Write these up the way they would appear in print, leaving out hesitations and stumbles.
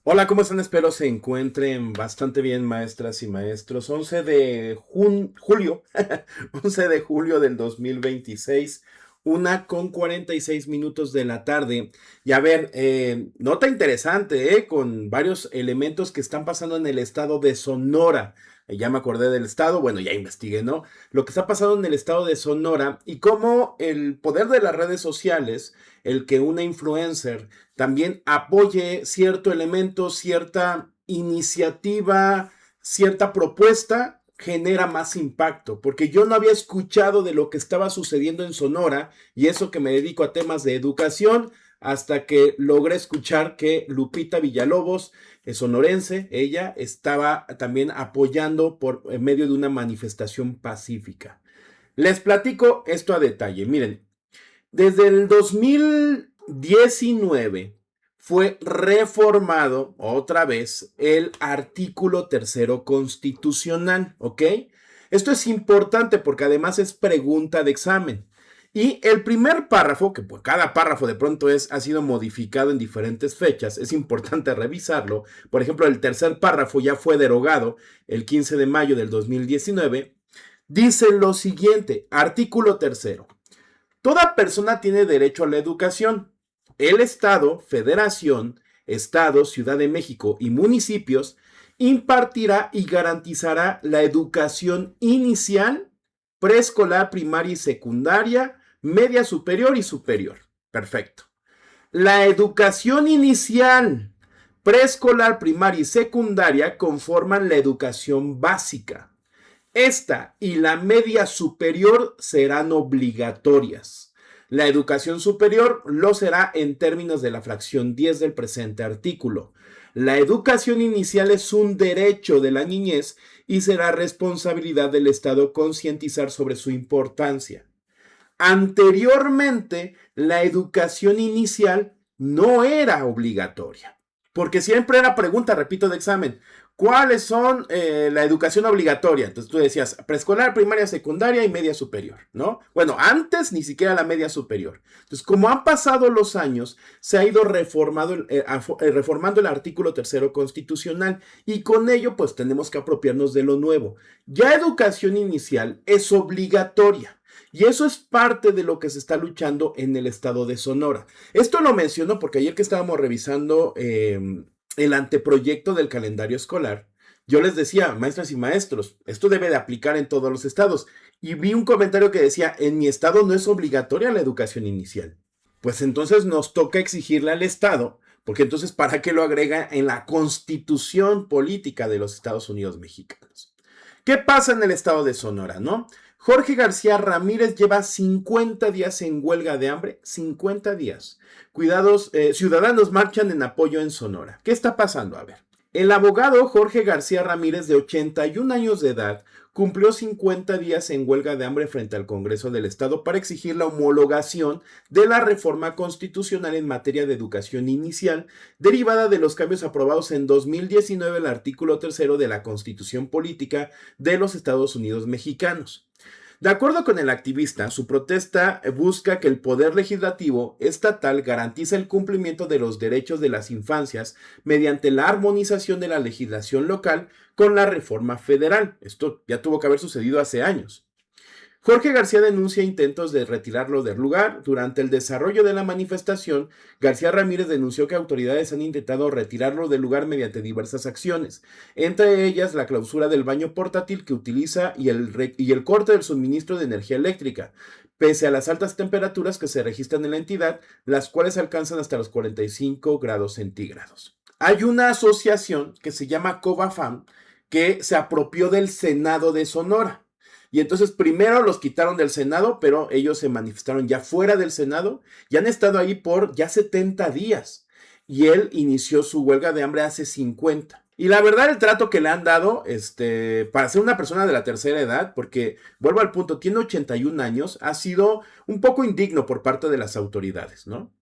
Hola, ¿cómo están? Espero se encuentren bastante bien, maestras y maestros. 11 de julio, 11 de julio del 2026, 1:46 de la tarde. Y a ver, nota interesante, con varios elementos que están pasando en el estado de Sonora. Ya me acordé del estado, bueno, ya investigué, ¿no? Lo que está pasando en el estado de Sonora y cómo el poder de las redes sociales, el que una influencer también apoye cierto elemento, cierta iniciativa, cierta propuesta, genera más impacto, porque yo no había escuchado de lo que estaba sucediendo en Sonora, y eso que me dedico a temas de educación, hasta que logré escuchar que Lupita Villalobos, sonorense, ella estaba también apoyando por en medio de una manifestación pacífica. Les platico esto a detalle. Miren, desde el 2019 fue reformado otra vez el artículo tercero constitucional, ¿ok? Esto es importante porque además es pregunta de examen. Y el primer párrafo, que por cada párrafo de pronto ha sido modificado en diferentes fechas, es importante revisarlo. Por ejemplo, el tercer párrafo ya fue derogado el 15 de mayo del 2019. Dice lo siguiente, artículo tercero. Toda persona tiene derecho a la educación. El Estado, Federación, Estado, Ciudad de México y municipios impartirá y garantizará la educación inicial, preescolar, primaria y secundaria, media superior y superior. Perfecto. La educación inicial, preescolar, primaria y secundaria conforman la educación básica. Esta y la media superior serán obligatorias. La educación superior lo será en términos de la fracción 10 del presente artículo. La educación inicial es un derecho de la niñez y será responsabilidad del Estado concientizar sobre su importancia. Anteriormente, la educación inicial no era obligatoria, porque siempre era pregunta, repito, de examen. ¿Cuáles son la educación obligatoria? Entonces tú decías preescolar, primaria, secundaria y media superior, ¿no? Bueno, antes ni siquiera la media superior. Entonces, como han pasado los años, se ha ido reformando el artículo tercero constitucional y con ello pues tenemos que apropiarnos de lo nuevo. Ya educación inicial es obligatoria. Y eso es parte de lo que se está luchando en el estado de Sonora. Esto lo menciono porque ayer que estábamos revisando el anteproyecto del calendario escolar, yo les decía, maestras y maestros, esto debe de aplicar en todos los estados. Y vi un comentario que decía, en mi estado no es obligatoria la educación inicial. Pues entonces nos toca exigirle al estado, porque entonces ¿para qué lo agrega en la constitución política de los Estados Unidos mexicanos? ¿Qué pasa en el estado de Sonora, no? Jorge García Ramírez lleva 50 días en huelga de hambre, 50 días. Cuidados, ciudadanos marchan en apoyo en Sonora. ¿Qué está pasando? A ver. El abogado Jorge García Ramírez, de 81 años de edad, cumplió 50 días en huelga de hambre frente al Congreso del Estado para exigir la homologación de la reforma constitucional en materia de educación inicial, derivada de los cambios aprobados en 2019 el artículo tercero de la Constitución Política de los Estados Unidos Mexicanos. De acuerdo con el activista, su protesta busca que el poder legislativo estatal garantice el cumplimiento de los derechos de las infancias mediante la armonización de la legislación local con la reforma federal. Esto ya tuvo que haber sucedido hace años. Jorge García denuncia intentos de retirarlo del lugar. Durante el desarrollo de la manifestación, García Ramírez denunció que autoridades han intentado retirarlo del lugar mediante diversas acciones, entre ellas la clausura del baño portátil que utiliza y el corte del suministro de energía eléctrica, pese a las altas temperaturas que se registran en la entidad, las cuales alcanzan hasta los 45 grados centígrados. Hay una asociación que se llama Covafam que se apropió del Senado de Sonora. Y entonces primero los quitaron del Senado, pero ellos se manifestaron ya fuera del Senado y han estado ahí por ya 70 días. Y él inició su huelga de hambre hace 50. Y la verdad, el trato que le han dado, para ser una persona de la tercera edad, porque vuelvo al punto, tiene 81 años, ha sido un poco indigno por parte de las autoridades, ¿no?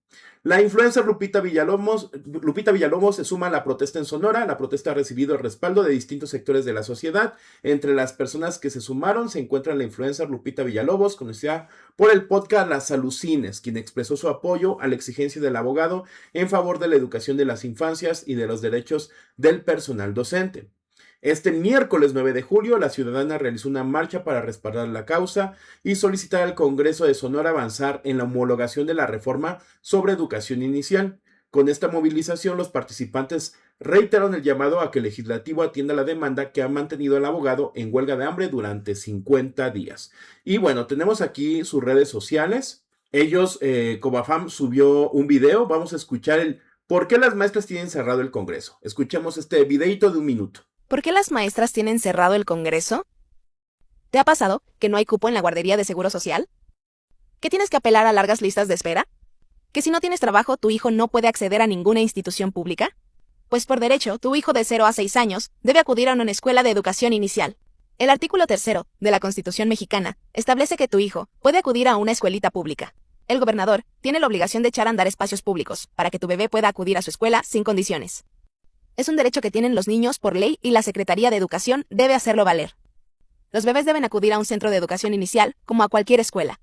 La influencer Lupita Villalobos se suma a la protesta en Sonora. La protesta ha recibido el respaldo de distintos sectores de la sociedad. Entre las personas que se sumaron se encuentra la influencer Lupita Villalobos, conocida por el podcast Las Alucines, quien expresó su apoyo a la exigencia del abogado en favor de la educación de las infancias y de los derechos del personal docente. Este miércoles 9 de julio, la ciudadana realizó una marcha para respaldar la causa y solicitar al Congreso de Sonora avanzar en la homologación de la reforma sobre educación inicial. Con esta movilización, los participantes reiteraron el llamado a que el legislativo atienda la demanda que ha mantenido el abogado en huelga de hambre durante 50 días. Y bueno, tenemos aquí sus redes sociales. Ellos, Cobafam subió un video. Vamos a escuchar el por qué las maestras tienen cerrado el Congreso. Escuchemos este videito de 1 minuto. ¿Por qué las maestras tienen cerrado el Congreso? ¿Te ha pasado que no hay cupo en la guardería de Seguro Social? ¿Que tienes que apelar a largas listas de espera? ¿Que si no tienes trabajo tu hijo no puede acceder a ninguna institución pública? Pues por derecho, tu hijo de 0 a 6 años debe acudir a una escuela de educación inicial. El artículo 3 de la Constitución mexicana establece que tu hijo puede acudir a una escuelita pública. El gobernador tiene la obligación de echar a andar espacios públicos para que tu bebé pueda acudir a su escuela sin condiciones. Es un derecho que tienen los niños por ley y la Secretaría de Educación debe hacerlo valer. Los bebés deben acudir a un centro de educación inicial como a cualquier escuela.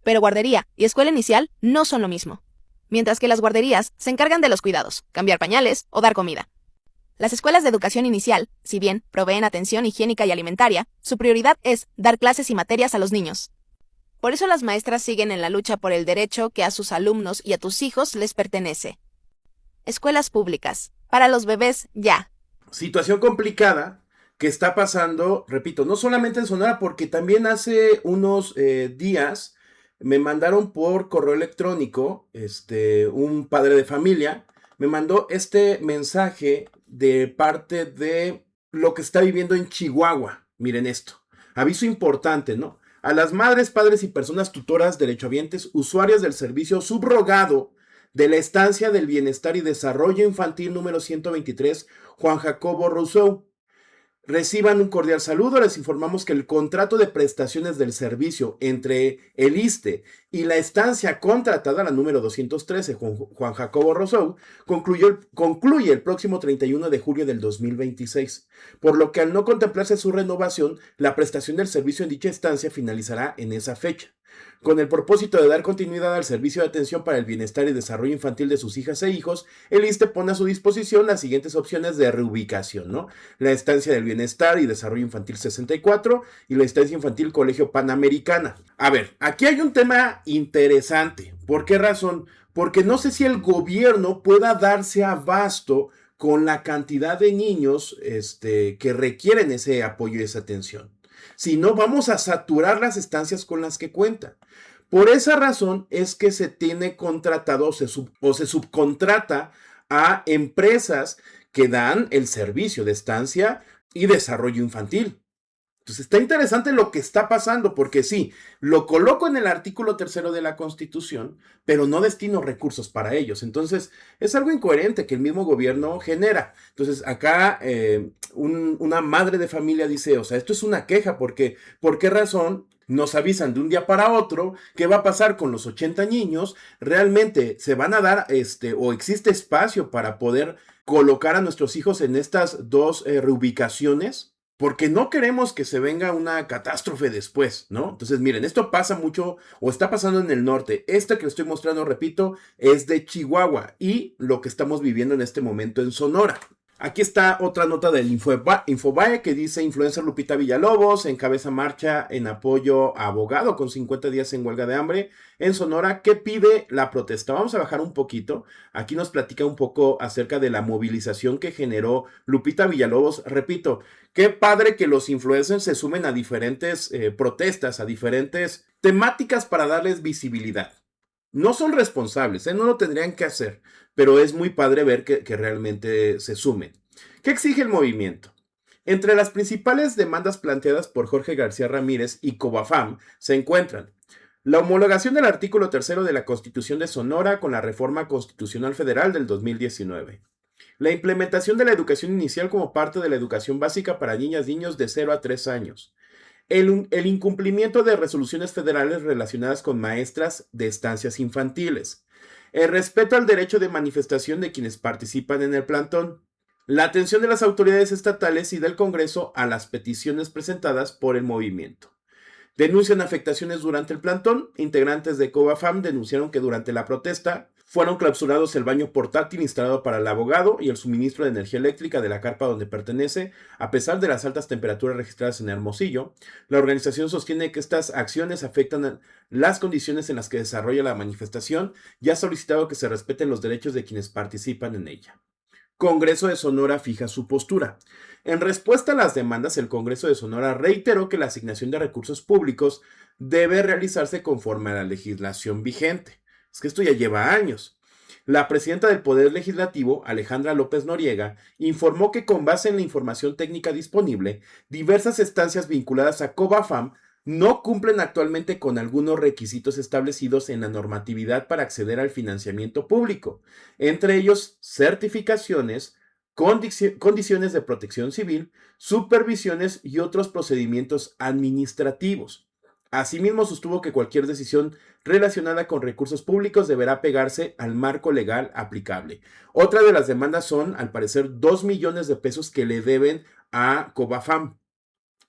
Pero guardería y escuela inicial no son lo mismo. Mientras que las guarderías se encargan de los cuidados, cambiar pañales o dar comida. Las escuelas de educación inicial, si bien proveen atención higiénica y alimentaria, su prioridad es dar clases y materias a los niños. Por eso las maestras siguen en la lucha por el derecho que a sus alumnos y a tus hijos les pertenece. Escuelas públicas. Para los bebés, ya. Situación complicada que está pasando, repito, no solamente en Sonora, porque también hace unos días me mandaron por correo electrónico, un padre de familia, me mandó este mensaje de parte de lo que está viviendo en Chihuahua. Miren esto, aviso importante, ¿no? A las madres, padres y personas tutoras, derechohabientes, usuarias del servicio subrogado de la Estancia del Bienestar y Desarrollo Infantil número 123, Juan Jacobo Rousseau. Reciban un cordial saludo. Les informamos que el contrato de prestaciones del servicio entre el ISSSTE y la estancia contratada, la número 213, Juan Jacobo Rousseau, concluye el próximo 31 de julio del 2026, por lo que al no contemplarse su renovación, la prestación del servicio en dicha estancia finalizará en esa fecha. Con el propósito de dar continuidad al servicio de atención para el bienestar y desarrollo infantil de sus hijas e hijos, el ISSSTE pone a su disposición las siguientes opciones de reubicación, ¿no? La estancia del bienestar y desarrollo infantil 64 y la estancia infantil Colegio Panamericana. A ver, aquí hay un tema interesante. ¿Por qué razón? Porque no sé si el gobierno pueda darse abasto con la cantidad de niños que requieren ese apoyo y esa atención. Si no, vamos a saturar las estancias con las que cuenta. Por esa razón es que se tiene contratado o se subcontrata a empresas que dan el servicio de estancia y desarrollo infantil. Entonces está interesante lo que está pasando, porque sí, lo coloco en el artículo 3 de la Constitución, pero no destino recursos para ellos. Entonces es algo incoherente que el mismo gobierno genera. Entonces acá una madre de familia dice, o sea, esto es una queja, porque ¿por qué razón nos avisan de un día para otro qué va a pasar con los 80 niños? ¿Realmente se van a dar o existe espacio para poder colocar a nuestros hijos en estas dos reubicaciones? Porque no queremos que se venga una catástrofe después, ¿no? Entonces, miren, esto pasa mucho o está pasando en el norte. Esta que estoy mostrando, repito, es de Chihuahua y lo que estamos viviendo en este momento en Sonora. Aquí está otra nota del Infobae que dice: influencer Lupita Villalobos encabeza marcha en apoyo a abogado con 50 días en huelga de hambre en Sonora. ¿Qué pide la protesta? Vamos a bajar un poquito. Aquí nos platica un poco acerca de la movilización que generó Lupita Villalobos. Repito, qué padre que los influencers se sumen a diferentes protestas, a diferentes temáticas para darles visibilidad. No son responsables, no lo tendrían que hacer, pero es muy padre ver que realmente se sumen. ¿Qué exige el movimiento? Entre las principales demandas planteadas por Jorge García Ramírez y Cobafam se encuentran la homologación del artículo 3 de la Constitución de Sonora con la Reforma Constitucional Federal del 2019, la implementación de la educación inicial como parte de la educación básica para niñas y niños de 0 a 3 años, el incumplimiento de resoluciones federales relacionadas con maestras de estancias infantiles, El respeto al derecho de manifestación de quienes participan en el plantón. La atención de las autoridades estatales y del Congreso a las peticiones presentadas por el movimiento. Denuncian afectaciones durante el plantón. Integrantes de Covafam denunciaron que durante la protesta fueron clausurados el baño portátil instalado para el abogado y el suministro de energía eléctrica de la carpa donde pertenece, a pesar de las altas temperaturas registradas en Hermosillo. La organización sostiene que estas acciones afectan las condiciones en las que desarrolla la manifestación y ha solicitado que se respeten los derechos de quienes participan en ella. Congreso de Sonora fija su postura. En respuesta a las demandas, el Congreso de Sonora reiteró que la asignación de recursos públicos debe realizarse conforme a la legislación vigente. Es que esto ya lleva años. La presidenta del Poder Legislativo, Alejandra López Noriega, informó que con base en la información técnica disponible, diversas estancias vinculadas a Covafam no cumplen actualmente con algunos requisitos establecidos en la normatividad para acceder al financiamiento público, entre ellos certificaciones, condiciones de protección civil, supervisiones y otros procedimientos administrativos. Asimismo, sostuvo que cualquier decisión relacionada con recursos públicos deberá pegarse al marco legal aplicable. Otra de las demandas son, al parecer, 2 millones de pesos que le deben a Covafam.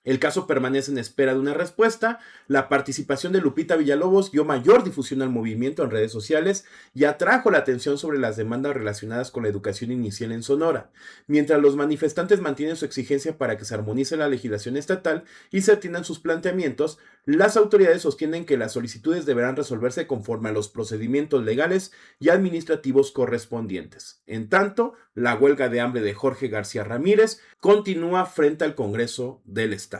El caso permanece en espera de una respuesta. La participación de Lupita Villalobos dio mayor difusión al movimiento en redes sociales y atrajo la atención sobre las demandas relacionadas con la educación inicial en Sonora. Mientras los manifestantes mantienen su exigencia para que se armonice la legislación estatal y se atiendan sus planteamientos, las autoridades sostienen que las solicitudes deberán resolverse conforme a los procedimientos legales y administrativos correspondientes. En tanto, la huelga de hambre de Jorge García Ramírez continúa frente al Congreso del Estado.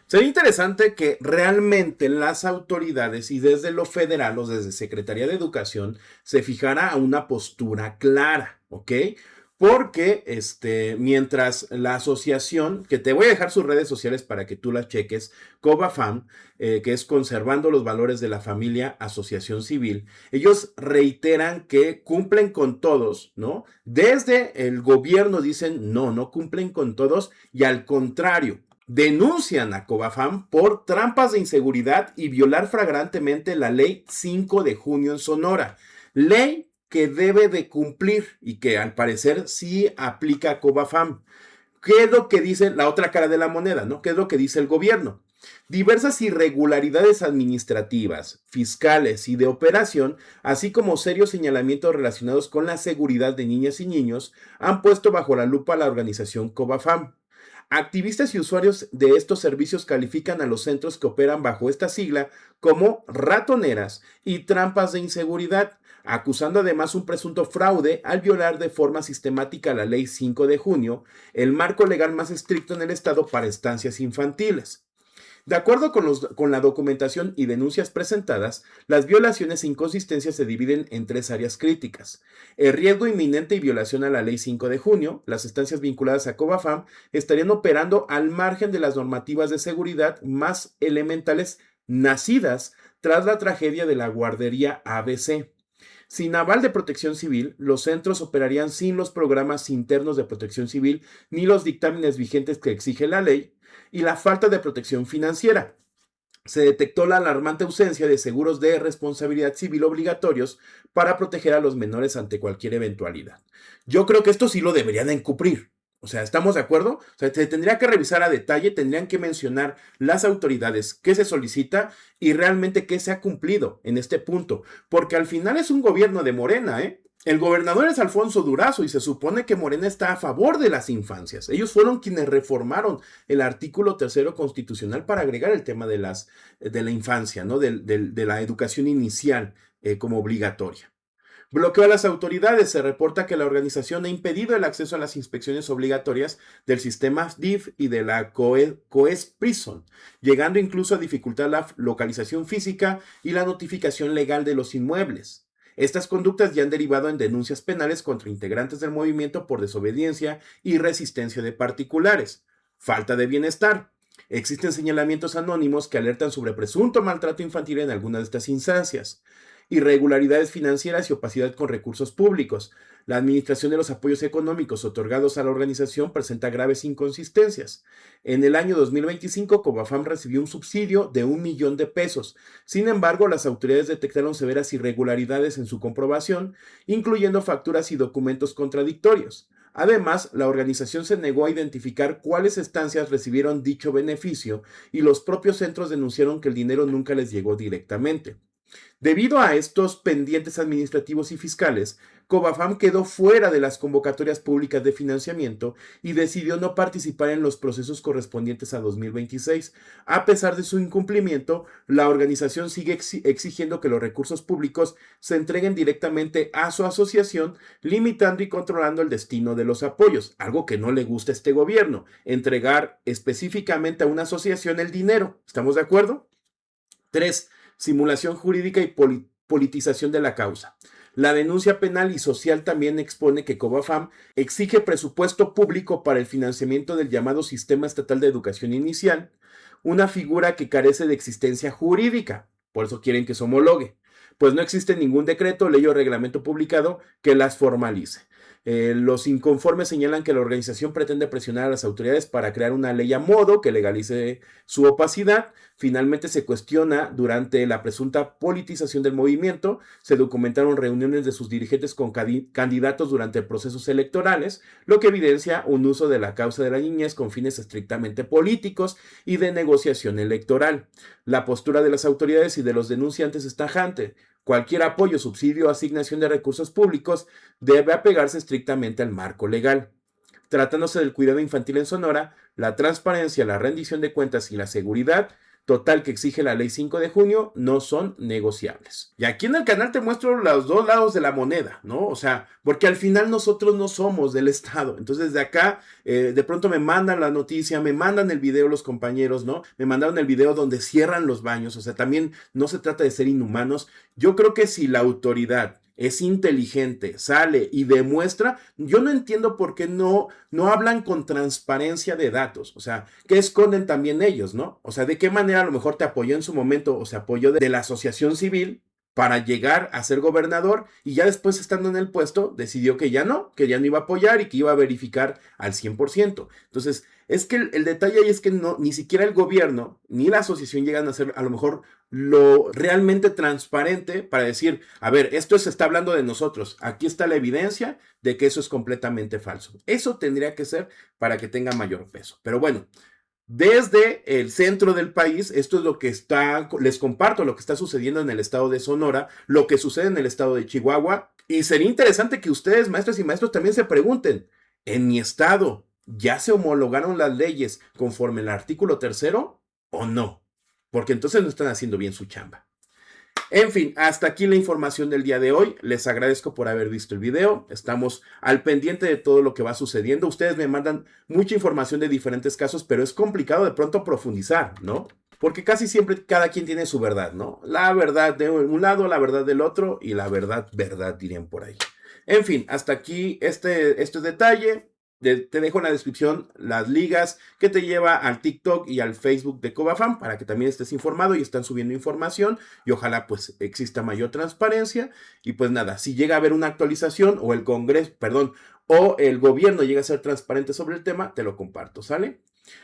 Sería interesante que realmente las autoridades y desde lo federal o desde Secretaría de Educación se fijara una postura clara, ¿ok? Porque mientras la asociación, que te voy a dejar sus redes sociales para que tú las cheques, Covafam, que es Conservando los Valores de la Familia Asociación Civil, ellos reiteran que cumplen con todos, ¿no? Desde el gobierno dicen, no cumplen con todos y al contrario, denuncian a Covafam por trampas de inseguridad y violar flagrantemente la ley 5 de junio en Sonora. Ley que debe de cumplir y que al parecer sí aplica a Covafam. ¿Qué es lo que dice la otra cara de la moneda, no? ¿Qué es lo que dice el gobierno? Diversas irregularidades administrativas, fiscales y de operación, así como serios señalamientos relacionados con la seguridad de niñas y niños, han puesto bajo la lupa a la organización Covafam. Activistas y usuarios de estos servicios califican a los centros que operan bajo esta sigla como ratoneras y trampas de inseguridad, acusando además un presunto fraude al violar de forma sistemática la Ley 5 de junio, el marco legal más estricto en el estado para estancias infantiles. De acuerdo con la documentación y denuncias presentadas, las violaciones e inconsistencias se dividen en 3 áreas críticas. El riesgo inminente y violación a la Ley 5 de junio. Las estancias vinculadas a Covafam estarían operando al margen de las normativas de seguridad más elementales nacidas tras la tragedia de la guardería ABC. Sin aval de protección civil, los centros operarían sin los programas internos de protección civil ni los dictámenes vigentes que exige la ley, y la falta de protección financiera. Se detectó la alarmante ausencia de seguros de responsabilidad civil obligatorios para proteger a los menores ante cualquier eventualidad. Yo creo que esto sí lo deberían encubrir. O sea, ¿estamos de acuerdo? O sea, se tendría que revisar a detalle, tendrían que mencionar las autoridades, qué se solicita y realmente qué se ha cumplido en este punto. Porque al final es un gobierno de Morena, ¿eh? El gobernador es Alfonso Durazo y se supone que Morena está a favor de las infancias. Ellos fueron quienes reformaron el artículo 3 constitucional para agregar el tema de la infancia, ¿no? De la educación inicial como obligatoria. Bloqueo a las autoridades. Se reporta que la organización ha impedido el acceso a las inspecciones obligatorias del sistema DIF y de la COES Prison, llegando incluso a dificultar la localización física y la notificación legal de los inmuebles. Estas conductas ya han derivado en denuncias penales contra integrantes del movimiento por desobediencia y resistencia de particulares. Falta de bienestar. Existen señalamientos anónimos que alertan sobre presunto maltrato infantil en algunas de estas instancias. irregularidades financieras y opacidad con recursos públicos. La administración de los apoyos económicos otorgados a la organización presenta graves inconsistencias. En el año 2025, Covafam recibió un subsidio de 1 millón de pesos. Sin embargo, las autoridades detectaron severas irregularidades en su comprobación, incluyendo facturas y documentos contradictorios. Además, la organización se negó a identificar cuáles estancias recibieron dicho beneficio y los propios centros denunciaron que el dinero nunca les llegó directamente. Debido a estos pendientes administrativos y fiscales, Covafam quedó fuera de las convocatorias públicas de financiamiento y decidió no participar en los procesos correspondientes a 2026. A pesar de su incumplimiento, la organización sigue exigiendo que los recursos públicos se entreguen directamente a su asociación, limitando y controlando el destino de los apoyos, algo que no le gusta a este gobierno, entregar específicamente a una asociación el dinero. ¿Estamos de acuerdo? 3. Simulación jurídica y politización de la causa. La denuncia penal y social también expone que Covafam exige presupuesto público para el financiamiento del llamado Sistema Estatal de Educación Inicial, una figura que carece de existencia jurídica, por eso quieren que se homologue, pues no existe ningún decreto, ley o reglamento publicado que las formalice. Los inconformes señalan que la organización pretende presionar a las autoridades para crear una ley a modo que legalice su opacidad. Finalmente se cuestiona durante la presunta politización del movimiento. Se documentaron reuniones de sus dirigentes con candidatos durante procesos electorales, lo que evidencia un uso de la causa de la niñez con fines estrictamente políticos y de negociación electoral. La postura de las autoridades y de los denunciantes es tajante. Cualquier apoyo, subsidio o asignación de recursos públicos debe apegarse estrictamente al marco legal. Tratándose del cuidado infantil en Sonora, la transparencia, la rendición de cuentas y la seguridad total que exige la Ley 5 de junio no son negociables. Y aquí en el canal te muestro los dos lados de la moneda, ¿no? O sea, porque al final nosotros no somos del Estado. Entonces de acá, de pronto me mandan la noticia, me mandan el video los compañeros, ¿no? Me mandaron el video donde cierran los baños. O sea, también no se trata de ser inhumanos. Yo creo que si la autoridad es inteligente, sale y demuestra, yo no entiendo por qué no hablan con transparencia de datos, o sea, ¿qué esconden también ellos, no? O sea, ¿de qué manera a lo mejor te apoyó en su momento o se apoyó de la asociación civil para llegar a ser gobernador y ya después estando en el puesto decidió que ya no iba a apoyar y que iba a verificar al 100%? Entonces, es que el detalle ahí es que no, ni siquiera el gobierno ni la asociación llegan a ser a lo mejor lo realmente transparente para decir, a ver, esto se está hablando de nosotros, aquí está la evidencia de que eso es completamente falso. Eso tendría que ser para que tenga mayor peso. Pero bueno, desde el centro del país, esto es lo que les comparto lo que está sucediendo en el estado de Sonora, lo que sucede en el estado de Chihuahua, y sería interesante que ustedes, maestras y maestros, también se pregunten, ¿en mi estado ya se homologaron las leyes conforme al artículo 3º o no? Porque entonces no están haciendo bien su chamba. En fin, hasta aquí la información del día de hoy. Les agradezco por haber visto el video. Estamos al pendiente de todo lo que va sucediendo. Ustedes me mandan mucha información de diferentes casos, pero es complicado de pronto profundizar, ¿no? Porque casi siempre cada quien tiene su verdad, ¿no? La verdad de un lado, la verdad del otro y la verdad, dirían por ahí. En fin, hasta aquí este detalle. Te dejo en la descripción las ligas que te lleva al TikTok y al Facebook de Covafam para que también estés informado y están subiendo información y ojalá pues exista mayor transparencia y pues nada, si llega a haber una actualización o el Congreso, o el gobierno llega a ser transparente sobre el tema, te lo comparto, ¿sale?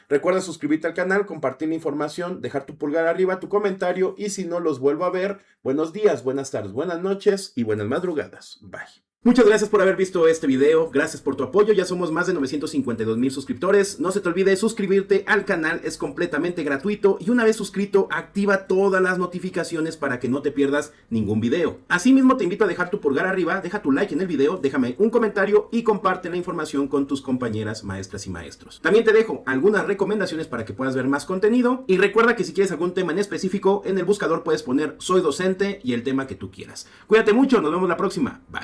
Recuerda suscribirte al canal, compartir la información, dejar tu pulgar arriba, tu comentario y si no los vuelvo a ver, buenos días, buenas tardes, buenas noches y buenas madrugadas. Bye. Muchas gracias por haber visto este video, gracias por tu apoyo, ya somos más de 952,000 suscriptores, no se te olvide suscribirte al canal, es completamente gratuito y una vez suscrito activa todas las notificaciones para que no te pierdas ningún video. Asimismo te invito a dejar tu pulgar arriba, deja tu like en el video, déjame un comentario y comparte la información con tus compañeras maestras y maestros. También te dejo algunas recomendaciones para que puedas ver más contenido y recuerda que si quieres algún tema en específico en el buscador puedes poner soy docente y el tema que tú quieras. Cuídate mucho, nos vemos la próxima, bye.